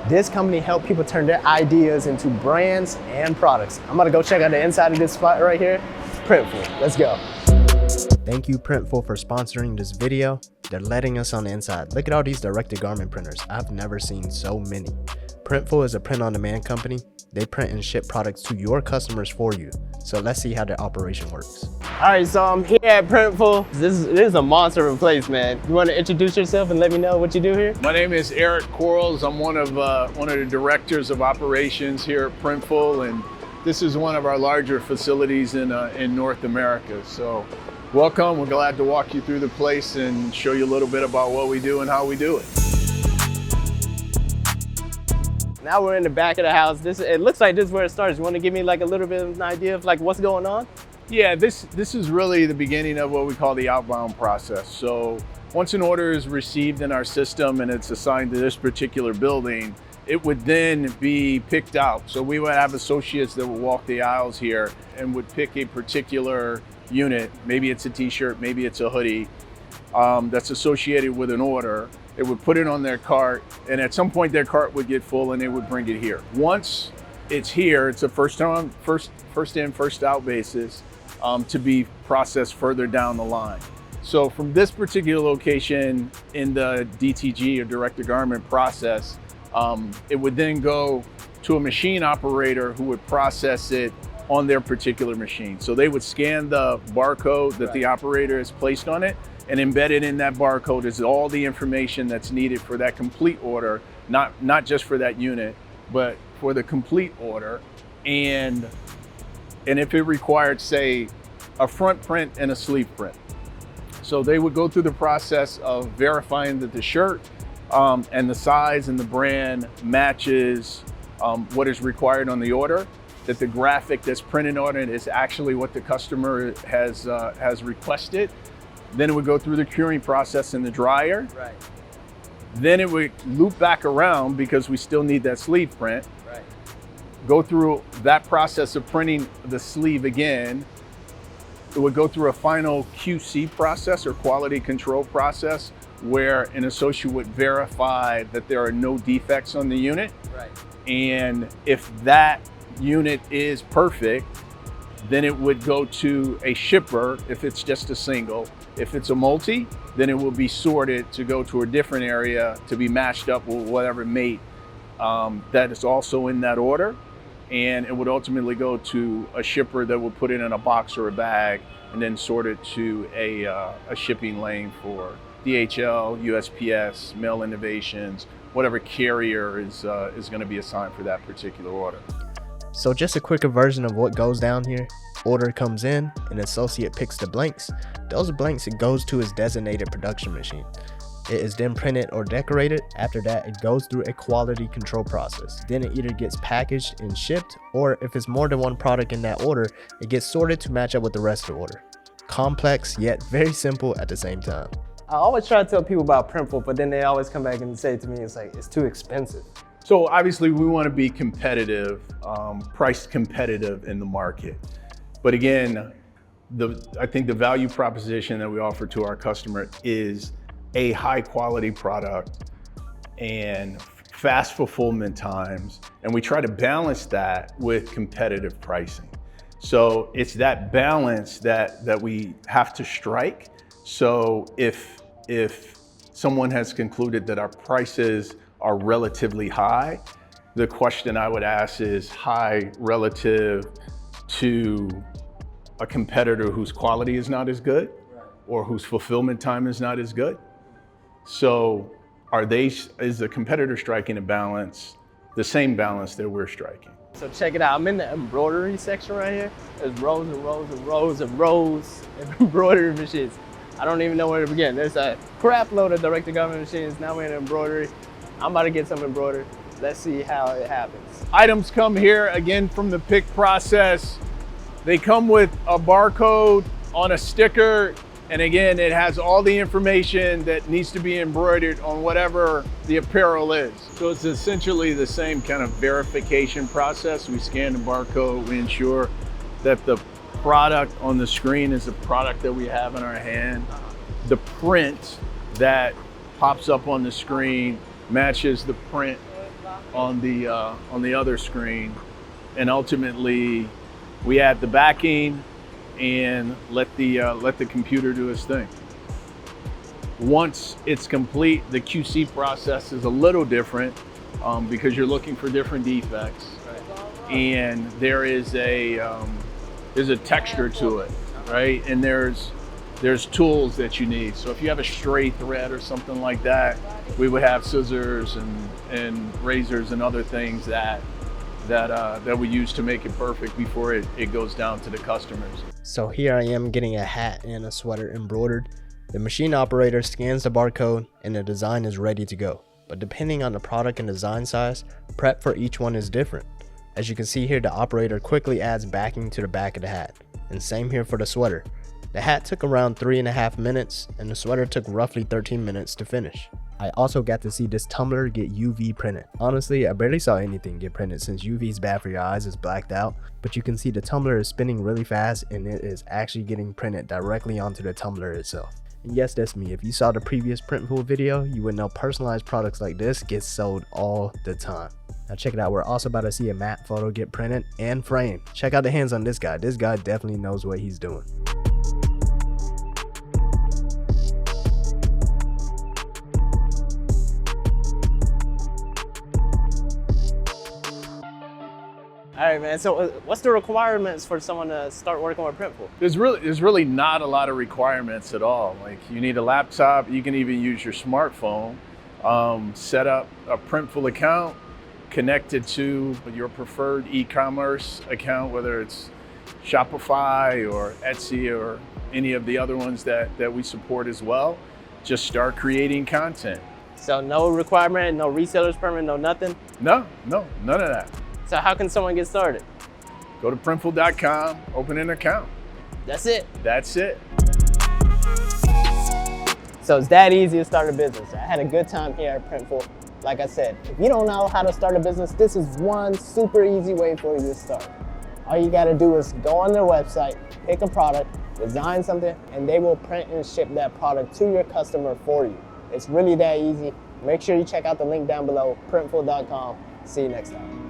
This company helps people turn their ideas into brands and products. I'm gonna go check out the inside of this spot right here. Printful, let's go. Thank you, Printful, for sponsoring this video. They're letting us on the inside. Look at all these direct-to-garment printers. I've never seen so many. Printful is a print-on-demand company. They print and ship products to your customers for you. So let's see how their operation works. All right, so I'm here at Printful. This is a monster of a place, man. You want to introduce yourself and let me know what you do here? My name is Eric Quarles. I'm one of the directors of operations here at Printful, and this is one of our larger facilities in North America. So welcome. We're glad to walk you through the place and show you a little bit about what we do and how we do it. Now we're in the back of the house. It looks like this is where it starts. You want to give me like a little bit of an idea of like what's going on? Yeah, this is really the beginning of what we call the outbound process. So once an order is received in our system and it's assigned to this particular building, it would then be picked out. So we would have associates that would walk the aisles here and would pick a particular unit. Maybe it's a t-shirt, maybe it's a hoodie that's associated with an order. They would put it on their cart, and at some point their cart would get full and they would bring it here. Once it's here, it's a first in, first out basis to be processed further down the line. So from this particular location in the DTG or direct-to-garment process, it would then go to a machine operator who would process it on their particular machine. So they would scan the barcode that the operator has placed on it, and embedded in that barcode is all the information that's needed for that complete order, not just for that unit, but for the complete order. And if it required, say, a front print and a sleeve print. So they would go through the process of verifying that the shirt and the size and the brand matches what is required on the order, that the graphic that's printed on it is actually what the customer has requested. Then it would go through the curing process in the dryer. Right. Then it would loop back around because we still need that sleeve print. Right. Go through that process of printing the sleeve again. It would go through a final QC process or quality control process where an associate would verify that there are no defects on the unit. Right. And if that unit is perfect, then it would go to a shipper if it's just a single. If it's a multi, then it will be sorted to go to a different area to be matched up with whatever mate that is also in that order. And it would ultimately go to a shipper that will put it in a box or a bag and then sort it to a shipping lane for DHL, USPS, Mail Innovations, whatever carrier is going to be assigned for that particular order. so just a quicker version of what goes down here. Order comes in, an associate picks the blanks. Those blanks, it goes to his designated production machine. It is then printed or decorated. After that, it goes through a quality control process. Then it either gets packaged and shipped, or if it's more than one product in that order, it gets sorted to match up with the rest of the order. Complex, yet very simple at the same time. I always try to tell people about Printful, but then they always come back and say to me, it's like, it's too expensive. So obviously we want to be competitive, price competitive in the market. But again, I think the value proposition that we offer to our customer is a high quality product and fast fulfillment times. And we try to balance that with competitive pricing. So it's that balance that we have to strike. So if someone has concluded that our prices are relatively high, the question I would ask is high relative to a competitor whose quality is not as good or whose fulfillment time is not as good. So is the competitor striking a balance, the same balance that we're striking? So check it out, I'm in the embroidery section right here. There's rows and rows and rows and rows of embroidery machines. I don't even know where to begin. There's a crap load of direct-to-garment machines. Now we're in embroidery. I'm about to get some embroidered. Let's see how it happens. Items come here again from the pick process. They come with a barcode on a sticker. And again, it has all the information that needs to be embroidered on whatever the apparel is. So it's essentially the same kind of verification process. We scan the barcode, we ensure that the product on the screen is the product that we have in our hand. The print that pops up on the screen matches the print on the other screen, and ultimately we add the backing and let the computer do its thing. Once it's complete, the QC process is a little different because you're looking for different defects, and there's a texture to it, right? And there's tools that you need. So if you have a stray thread or something like that, we would have scissors and razors and other things that we use to make it perfect before it goes down to the customers. So here I am getting a hat and a sweater embroidered. The machine operator scans the barcode and the design is ready to go. But depending on the product and design size, prep for each one is different. As you can see here, the operator quickly adds backing to the back of the hat. And same here for the sweater. The hat took around 3.5 minutes and the sweater took roughly 13 minutes to finish. I also got to see this tumbler get UV printed. Honestly, I barely saw anything get printed since UV is bad for your eyes, it's blacked out. But you can see the tumbler is spinning really fast and it is actually getting printed directly onto the tumbler itself. And yes, that's me. If you saw the previous Printful video, you would know personalized products like this get sold all the time. Now check it out, we're also about to see a matte photo get printed and framed. Check out the hands on this guy. This guy definitely knows what he's doing. All right, man. So what's the requirements for someone to start working with Printful? There's really not a lot of requirements at all. Like, you need a laptop. You can even use your smartphone. Set up a Printful account, connect it to your preferred e-commerce account, whether it's Shopify or Etsy or any of the other ones that we support as well. Just start creating content. So no requirement, no reseller's permit, no nothing? No, none of that. So how can someone get started? Go to printful.com, open an account. That's it? That's it. So it's that easy to start a business. I had a good time here at Printful. Like I said, if you don't know how to start a business, this is one super easy way for you to start. All you gotta do is go on their website, pick a product, design something, and they will print and ship that product to your customer for you. It's really that easy. Make sure you check out the link down below, printful.com. See you next time.